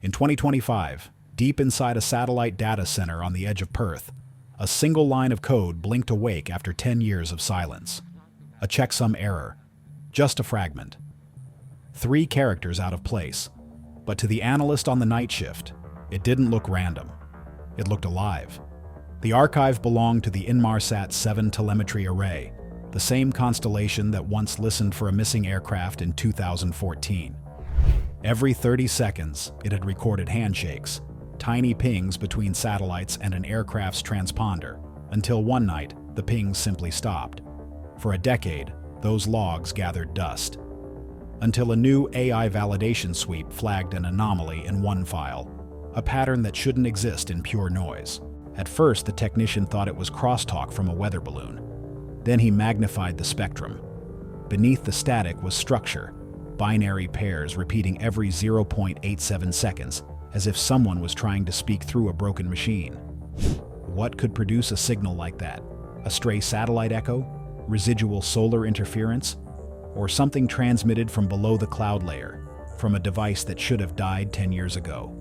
In 2025, deep inside a satellite data center on the edge of Perth, a single line of code blinked awake after 10 years of silence. A checksum error. Just a fragment. 3 characters out of place. But to the analyst on the night shift, it didn't look random. It looked alive. The archive belonged to the Inmarsat 7 telemetry array, the same constellation that once listened for a missing aircraft in 2014. Every 30 seconds, it had recorded handshakes, tiny pings between satellites and an aircraft's transponder, until one night, the pings simply stopped. For a decade, those logs gathered dust. Until a new AI validation sweep flagged an anomaly in one file, a pattern that shouldn't exist in pure noise. At first, the technician thought it was crosstalk from a weather balloon. Then he magnified the spectrum. Beneath the static was structure, binary pairs repeating every 0.87 seconds, as if someone was trying to speak through a broken machine. What could produce a signal like that? A stray satellite echo? Residual solar interference? Or something transmitted from below the cloud layer, from a device that should have died 10 years ago?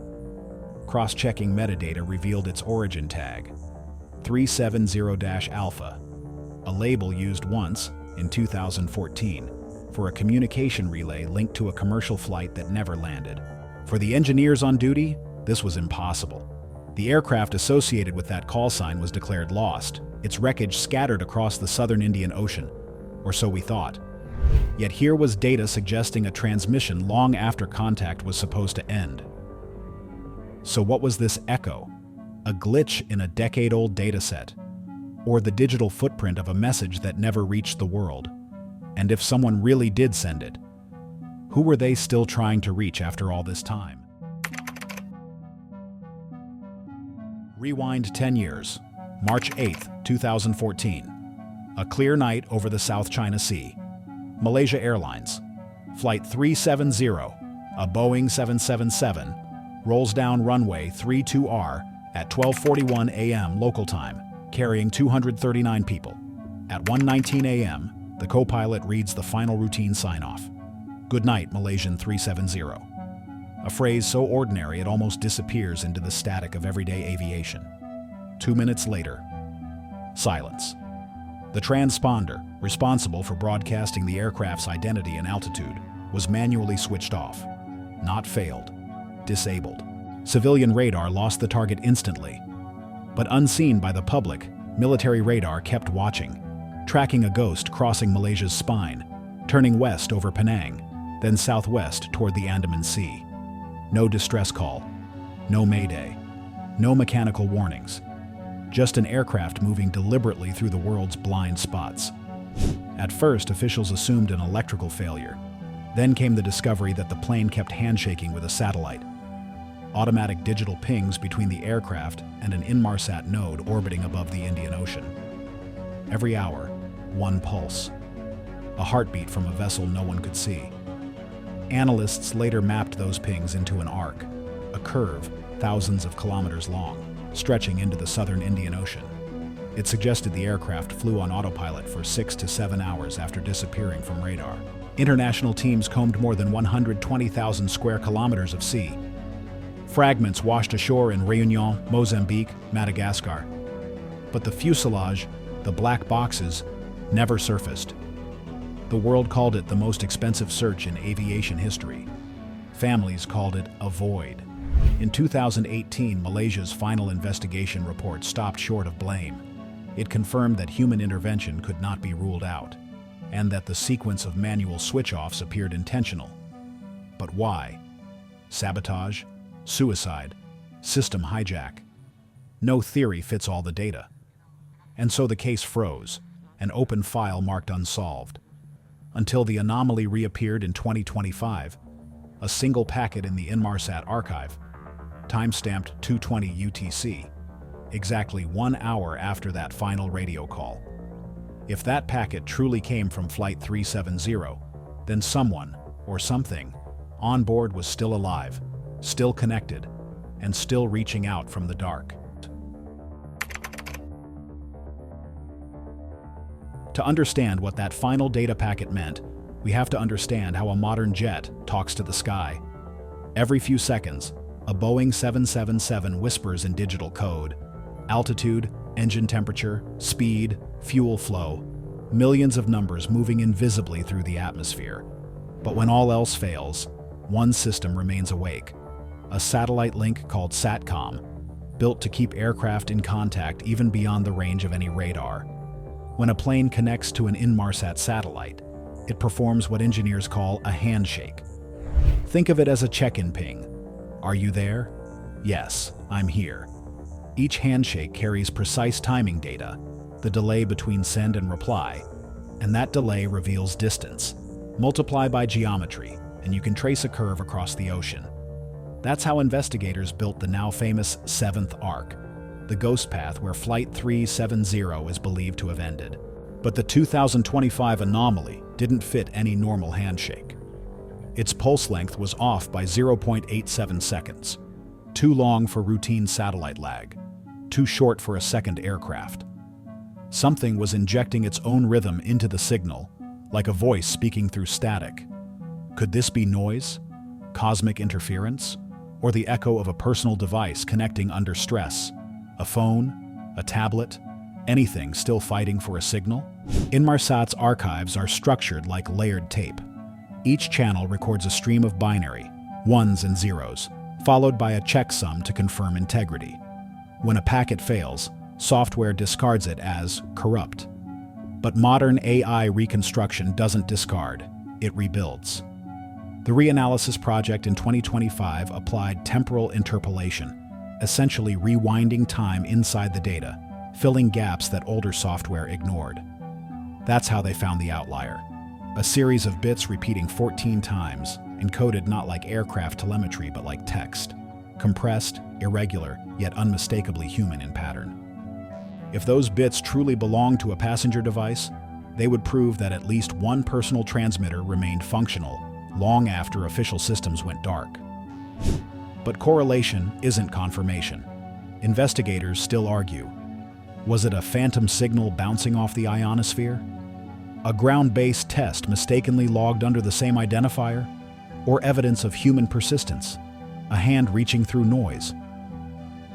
Cross-checking metadata revealed its origin tag, 370-alpha, a label used once, in 2014, for a communication relay linked to a commercial flight that never landed. For the engineers on duty, this was impossible. The aircraft associated with that call sign was declared lost, its wreckage scattered across the southern Indian Ocean, or so we thought. Yet here was data suggesting a transmission long after contact was supposed to end. So what was this echo? A glitch in a decade-old dataset? Or the digital footprint of a message that never reached the world? And if someone really did send it, who were they still trying to reach after all this time? Rewind 10 years, March 8, 2014. A clear night over the South China Sea. Malaysia Airlines, Flight 370, a Boeing 777, rolls down runway 32R at 12:41 a.m. local time, carrying 239 people. At 1:19 a.m., the co-pilot reads the final routine sign-off. "Good night, Malaysian 370. A phrase so ordinary it almost disappears into the static of everyday aviation. 2 minutes later, silence. The transponder, responsible for broadcasting the aircraft's identity and altitude, was manually switched off. Not failed. Disabled. Civilian radar lost the target instantly. But unseen by the public, military radar kept watching, tracking a ghost crossing Malaysia's spine, turning west over Penang, then southwest toward the Andaman Sea. No distress call, no mayday, no mechanical warnings. Just an aircraft moving deliberately through the world's blind spots. At first, officials assumed an electrical failure. Then came the discovery that the plane kept handshaking with a satellite. Automatic digital pings between the aircraft and an Inmarsat node orbiting above the Indian Ocean. Every hour, one pulse. A heartbeat from a vessel no one could see. Analysts later mapped those pings into an arc, a curve thousands of kilometers long, stretching into the southern Indian Ocean. It suggested the aircraft flew on autopilot for 6 to 7 hours after disappearing from radar. International teams combed more than 120,000 square kilometers of sea. Fragments washed ashore in Réunion, Mozambique, Madagascar. But the fuselage, the black boxes, never surfaced. The world called it the most expensive search in aviation history. Families called it a void. In 2018, Malaysia's final investigation report stopped short of blame. It confirmed that human intervention could not be ruled out, and that the sequence of manual switch-offs appeared intentional. But why? Sabotage? Suicide? System hijack? No theory fits all the data. And so the case froze, an open file marked unsolved. Until the anomaly reappeared in 2025, a single packet in the Inmarsat archive, time-stamped 2:20 UTC, exactly 1 hour after that final radio call. If that packet truly came from Flight 370, then someone, or something, on board was still alive, still connected, and still reaching out from the dark. To understand what that final data packet meant, we have to understand how a modern jet talks to the sky. Every few seconds, A Boeing 777 whispers in digital code: altitude, engine temperature, speed, fuel flow, millions of numbers moving invisibly through the atmosphere. But when all else fails, one system remains awake: a satellite link called SATCOM, built to keep aircraft in contact even beyond the range of any radar. When a plane connects to an Inmarsat satellite, it performs what engineers call a handshake. Think of it as a check-in ping. Are you there? Yes, I'm here. Each handshake carries precise timing data, the delay between send and reply, and that delay reveals distance. Multiply by geometry, and you can trace a curve across the ocean. That's how investigators built the now famous Seventh Arc, the ghost path where Flight 370 is believed to have ended. But the 2025 anomaly didn't fit any normal handshake. Its pulse length was off by 0.87 seconds, too long for routine satellite lag, too short for a second aircraft. Something was injecting its own rhythm into the signal, like a voice speaking through static. Could this be noise, cosmic interference, or the echo of a personal device connecting under stress? A phone, a tablet, anything still fighting for a signal? Inmarsat's archives are structured like layered tape. Each channel records a stream of binary, ones and zeros, followed by a checksum to confirm integrity. When a packet fails, software discards it as corrupt. But modern AI reconstruction doesn't discard, it rebuilds. The Reanalysis project in 2025 applied temporal interpolation, essentially rewinding time inside the data, filling gaps that older software ignored. That's how they found the outlier: a series of bits repeating 14 times, encoded not like aircraft telemetry but like text, compressed, irregular, yet unmistakably human in pattern. If those bits truly belonged to a passenger device, they would prove that at least one personal transmitter remained functional long after official systems went dark. But correlation isn't confirmation. Investigators still argue. Was it a phantom signal bouncing off the ionosphere? A ground-based test mistakenly logged under the same identifier? Or evidence of human persistence, a hand reaching through noise?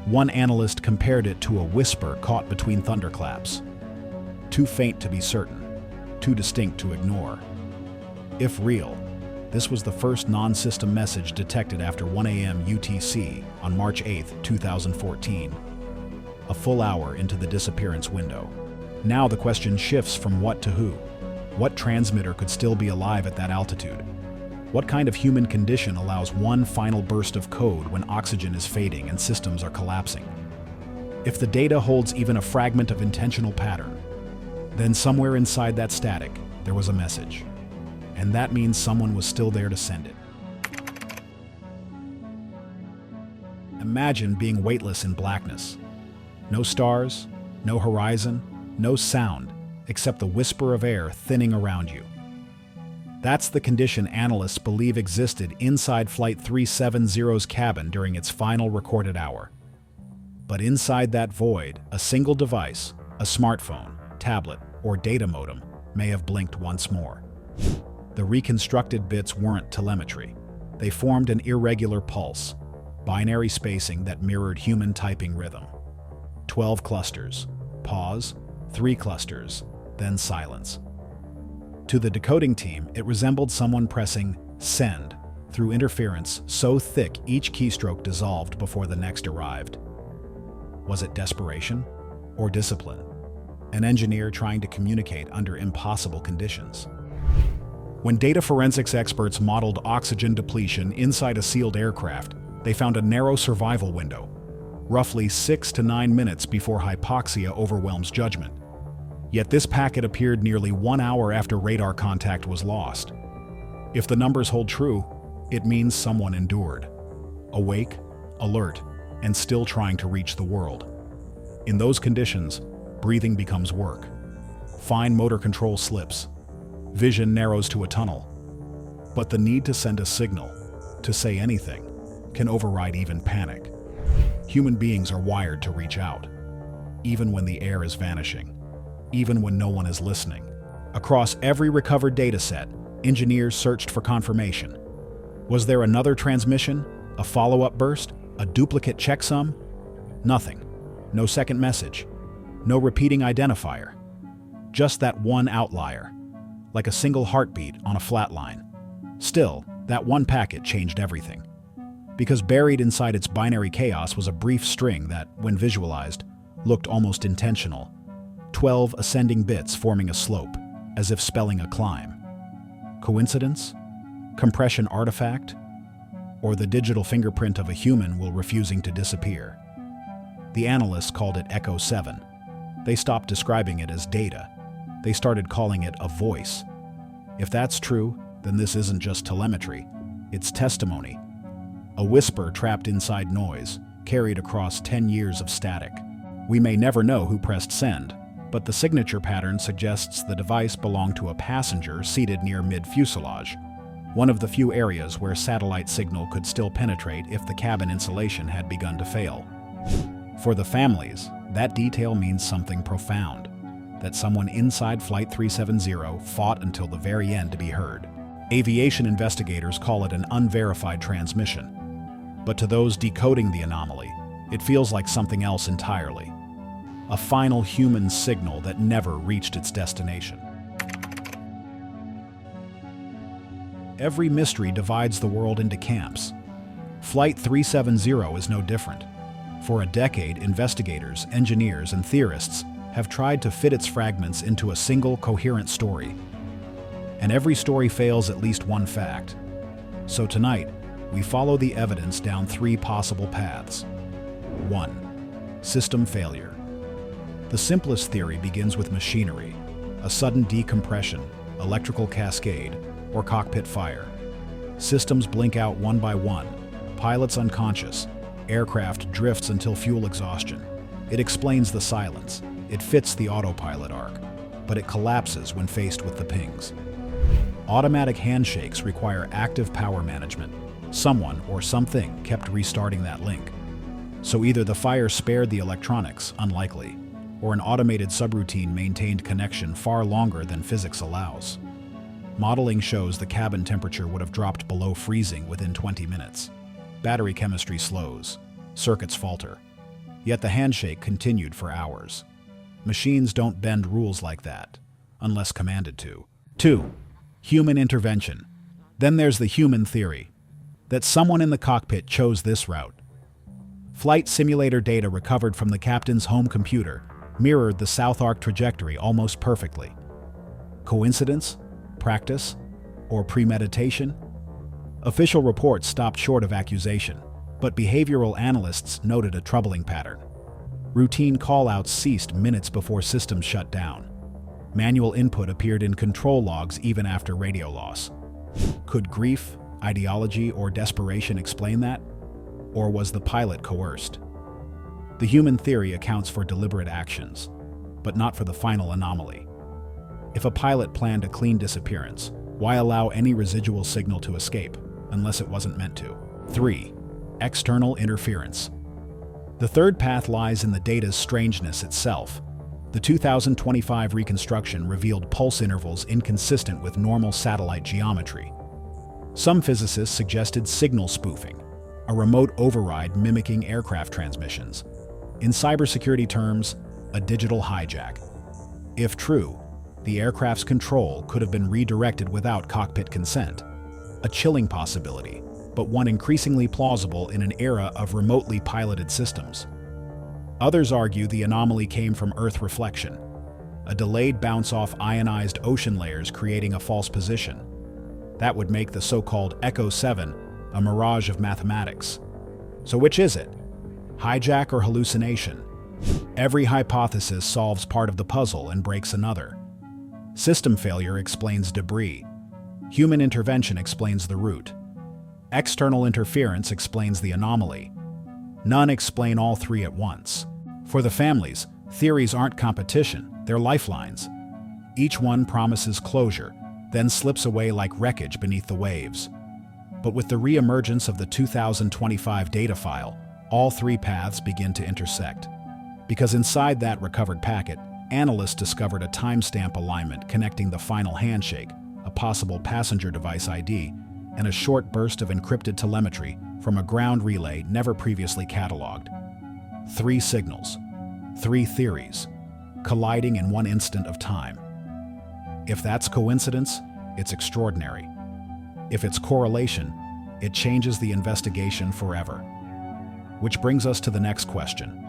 One analyst compared it to a whisper caught between thunderclaps. Too faint to be certain, too distinct to ignore. If real, this was the first non-system message detected after 1 a.m. UTC on March 8, 2014, a full hour into the disappearance window. Now the question shifts from what to who. What transmitter could still be alive at that altitude? What kind of human condition allows one final burst of code when oxygen is fading and systems are collapsing? If the data holds even a fragment of intentional pattern, then somewhere inside that static, there was a message. And that means someone was still there to send it. Imagine being weightless in blackness. No stars, no horizon, no sound, except the whisper of air thinning around you. That's the condition analysts believe existed inside Flight 370's cabin during its final recorded hour. But inside that void, a single device, a smartphone, tablet, or data modem, may have blinked once more. The reconstructed bits weren't telemetry. They formed an irregular pulse, binary spacing that mirrored human typing rhythm. 12 clusters, pause, 3 clusters, then silence. To the decoding team, it resembled someone pressing send through interference so thick each keystroke dissolved before the next arrived. Was it desperation or discipline? An engineer trying to communicate under impossible conditions. When data forensics experts modeled oxygen depletion inside a sealed aircraft, they found a narrow survival window, roughly 6 to 9 minutes before hypoxia overwhelms judgment. Yet this packet appeared nearly 1 hour after radar contact was lost. If the numbers hold true, it means someone endured. Awake, alert, and still trying to reach the world. In those conditions, breathing becomes work. Fine motor control slips. Vision narrows to a tunnel. But the need to send a signal, to say anything, can override even panic. Human beings are wired to reach out, even when the air is vanishing, even when no one is listening. Across every recovered data set, engineers searched for confirmation. Was there another transmission, A follow-up burst? A duplicate checksum? Nothing. No second message. No repeating identifier. Just that one outlier, like a single heartbeat on a flat line. Still, that one packet changed everything. Because buried inside its binary chaos was a brief string that, when visualized, looked almost intentional. 12 ascending bits forming a slope, as if spelling a climb. Coincidence? Compression artifact? Or the digital fingerprint of a human while refusing to disappear? The analysts called it Echo 7. They stopped describing it as data. They started calling it a voice. If that's true, then this isn't just telemetry. It's testimony. A whisper trapped inside noise, carried across 10 years of static. We may never know who pressed send, but the signature pattern suggests the device belonged to a passenger seated near mid-fuselage, one of the few areas where satellite signal could still penetrate if the cabin insulation had begun to fail. For the families, that detail means something profound, that someone inside Flight 370 fought until the very end to be heard. Aviation investigators call it an unverified transmission, but to those decoding the anomaly, it feels like something else entirely. A final human signal that never reached its destination. Every mystery divides the world into camps. Flight 370 is no different. For a decade, investigators, engineers, and theorists have tried to fit its fragments into a single coherent story. And every story fails at least one fact. So tonight, we follow the evidence down three possible paths. 1. System failure. The simplest theory begins with machinery, a sudden decompression, electrical cascade, or cockpit fire. Systems blink out one by one, pilots unconscious, aircraft drifts until fuel exhaustion. It explains the silence, it fits the autopilot arc, but it collapses when faced with the pings. Automatic handshakes require active power management. Someone or something kept restarting that link. So either the fire spared the electronics, unlikely, or an automated subroutine maintained connection far longer than physics allows. Modeling shows the cabin temperature would have dropped below freezing within 20 minutes. Battery chemistry slows, circuits falter. Yet the handshake continued for hours. Machines don't bend rules like that, unless commanded to. 2. Human intervention. Then there's the human theory, that someone in the cockpit chose this route. Flight simulator data recovered from the captain's home computer mirrored the South Arc trajectory almost perfectly. Coincidence? Practice? Or premeditation? Official reports stopped short of accusation, but behavioral analysts noted a troubling pattern. Routine call-outs ceased minutes before systems shut down. Manual input appeared in control logs even after radio loss. Could grief, ideology, or desperation explain that? Or was the pilot coerced? The human theory accounts for deliberate actions, but not for the final anomaly. If a pilot planned a clean disappearance, why allow any residual signal to escape, unless it wasn't meant to? 3. External interference. The third path lies in the data's strangeness itself. The 2025 reconstruction revealed pulse intervals inconsistent with normal satellite geometry. Some physicists suggested signal spoofing, a remote override mimicking aircraft transmissions. In cybersecurity terms, a digital hijack. If true, the aircraft's control could have been redirected without cockpit consent. A chilling possibility, but one increasingly plausible in an era of remotely piloted systems. Others argue the anomaly came from Earth reflection, a delayed bounce off ionized ocean layers creating a false position. That would make the so-called Echo 7 a mirage of mathematics. So which is it? Hijack or hallucination? Every hypothesis solves part of the puzzle and breaks another. System failure explains debris. Human intervention explains the route. External interference explains the anomaly. None explain all three at once. For the families, theories aren't competition, they're lifelines. Each one promises closure, then slips away like wreckage beneath the waves. But with the re-emergence of the 2025 data file, all three paths begin to intersect. Because inside that recovered packet, analysts discovered a timestamp alignment connecting the final handshake, a possible passenger device ID, and a short burst of encrypted telemetry from a ground relay never previously cataloged. 3 signals, 3 theories, colliding in one instant of time. If that's coincidence, it's extraordinary. If it's correlation, it changes the investigation forever. Which brings us to the next question.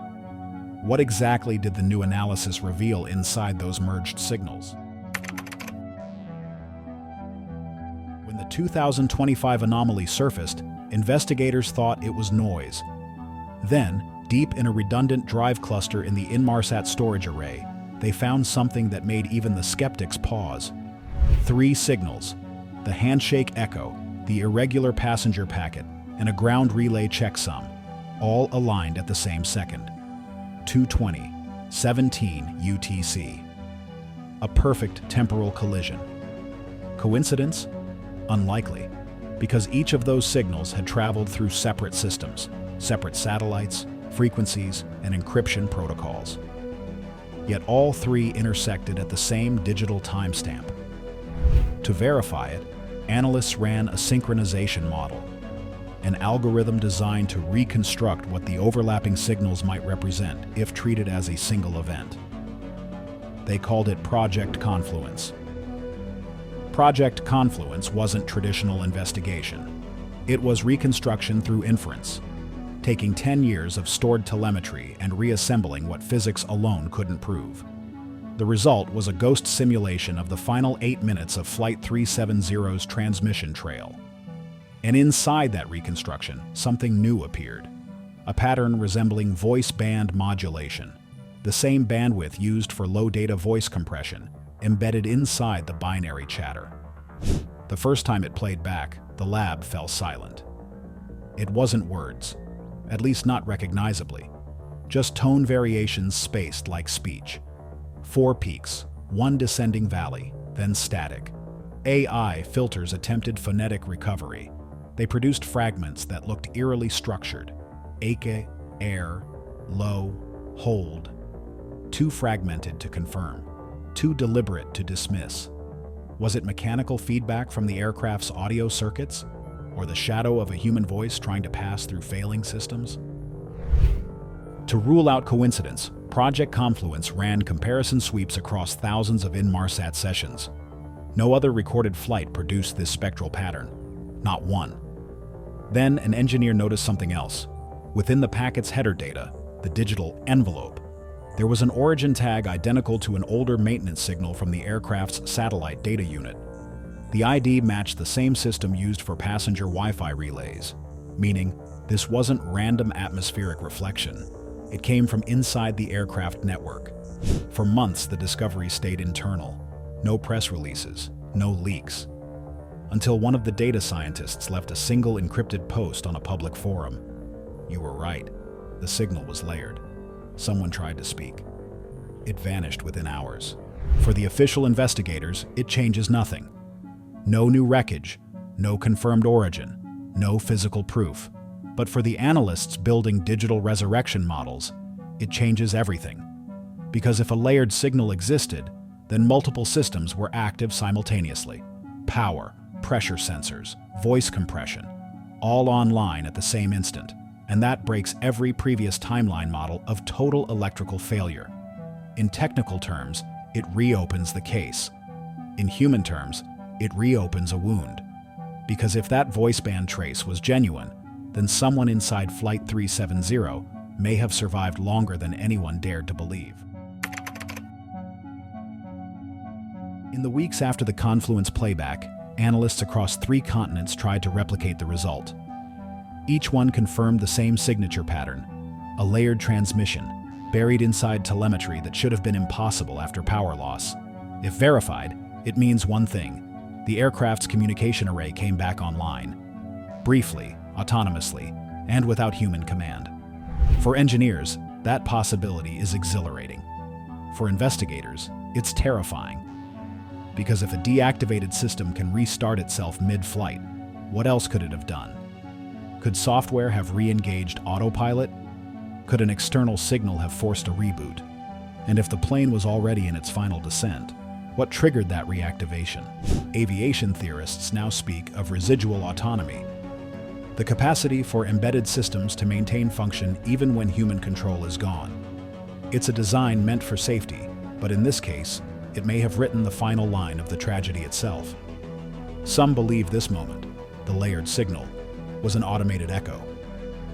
What exactly did the new analysis reveal inside those merged signals? When the 2025 anomaly surfaced, investigators thought it was noise. Then, deep in a redundant drive cluster in the Inmarsat storage array, they found something that made even the skeptics pause. 3 signals: the handshake echo, the irregular passenger packet, and a ground relay checksum, all aligned at the same second. 2:20:17 UTC. A perfect temporal collision. Coincidence? Unlikely, because each of those signals had traveled through separate systems, separate satellites, frequencies, and encryption protocols. Yet all 3 intersected at the same digital timestamp. To verify it, analysts ran a synchronization model, an algorithm designed to reconstruct what the overlapping signals might represent if treated as a single event. They called it Project Confluence. Project Confluence wasn't traditional investigation. It was reconstruction through inference, taking 10 years of stored telemetry and reassembling what physics alone couldn't prove. The result was a ghost simulation of the final 8 minutes of Flight 370's transmission trail. And inside that reconstruction, something new appeared. A pattern resembling voice band modulation, the same bandwidth used for low data voice compression, embedded inside the binary chatter. The first time it played back, the lab fell silent. It wasn't words, at least not recognizably, just tone variations spaced like speech. 4 peaks, 1 descending valley, then static. AI filters attempted phonetic recovery. They produced fragments that looked eerily structured. Ake, air, low, hold. Too fragmented to confirm, too deliberate to dismiss. Was it mechanical feedback from the aircraft's audio circuits, or the shadow of a human voice trying to pass through failing systems? To rule out coincidence, Project Confluence ran comparison sweeps across thousands of Inmarsat sessions. No other recorded flight produced this spectral pattern, not one. Then an engineer noticed something else. Within the packet's header data, the digital envelope, there was an origin tag identical to an older maintenance signal from the aircraft's satellite data unit. The ID matched the same system used for passenger Wi-Fi relays, meaning this wasn't random atmospheric reflection. It came from inside the aircraft network. For months, the discovery stayed internal. No press releases, no leaks. Until one of the data scientists left a single encrypted post on a public forum. You were right. The signal was layered. Someone tried to speak. It vanished within hours. For the official investigators, it changes nothing. No new wreckage, no confirmed origin, no physical proof. But for the analysts building digital resurrection models, it changes everything. Because if a layered signal existed, then multiple systems were active simultaneously. Power, pressure sensors, voice compression, all online at the same instant. And that breaks every previous timeline model of total electrical failure. In technical terms, it reopens the case. In human terms, it reopens a wound. Because if that voice band trace was genuine, then someone inside Flight 370 may have survived longer than anyone dared to believe. In the weeks after the Confluence playback, analysts across 3 continents tried to replicate the result. Each one confirmed the same signature pattern, a layered transmission, buried inside telemetry that should have been impossible after power loss. If verified, it means one thing: the aircraft's communication array came back online. Briefly, autonomously, and without human command. For engineers, that possibility is exhilarating. For investigators, it's terrifying. Because if a deactivated system can restart itself mid-flight, what else could it have done? Could software have re-engaged autopilot? Could an external signal have forced a reboot? And if the plane was already in its final descent, what triggered that reactivation? Aviation theorists now speak of residual autonomy. The capacity for embedded systems to maintain function even when human control is gone. It's a design meant for safety, but in this case, it may have written the final line of the tragedy itself. Some believe this moment, the layered signal, was an automated echo,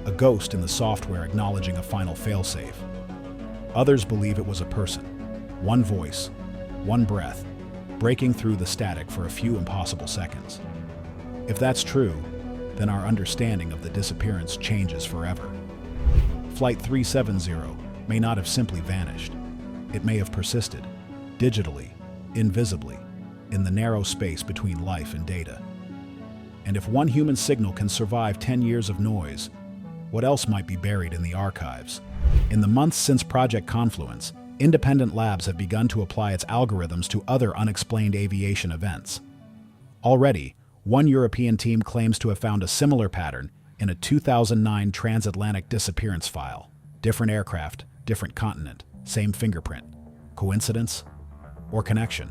a ghost in the software acknowledging a final failsafe. Others believe it was a person, one voice, one breath, breaking through the static for a few impossible seconds. If that's true, then our understanding of the disappearance changes forever. Flight 370 may not have simply vanished. It may have persisted, digitally, invisibly, in the narrow space between life and data. And if one human signal can survive 10 years of noise, what else might be buried in the archives? In the months since Project Confluence, independent labs have begun to apply its algorithms to other unexplained aviation events. Already, one European team claims to have found a similar pattern in a 2009 transatlantic disappearance file. Different aircraft, different continent, same fingerprint. Coincidence? Or connection?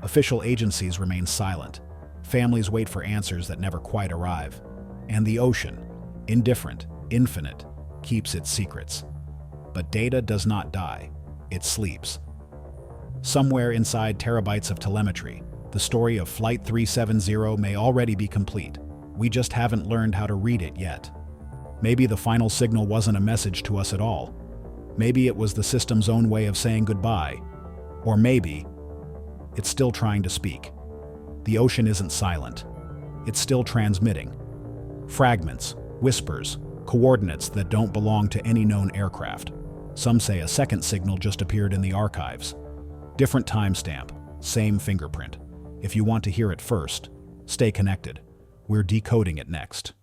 Official agencies remain silent. Families wait for answers that never quite arrive. And the ocean, indifferent, infinite, keeps its secrets. But data does not die. It sleeps. Somewhere inside terabytes of telemetry, the story of Flight 370 may already be complete. We just haven't learned how to read it yet. Maybe the final signal wasn't a message to us at all. Maybe it was the system's own way of saying goodbye. Or maybe it's still trying to speak. The ocean isn't silent. It's still transmitting. Fragments, whispers, coordinates that don't belong to any known aircraft. Some say a second signal just appeared in the archives. Different timestamp, same fingerprint. If you want to hear it first, stay connected. We're decoding it next.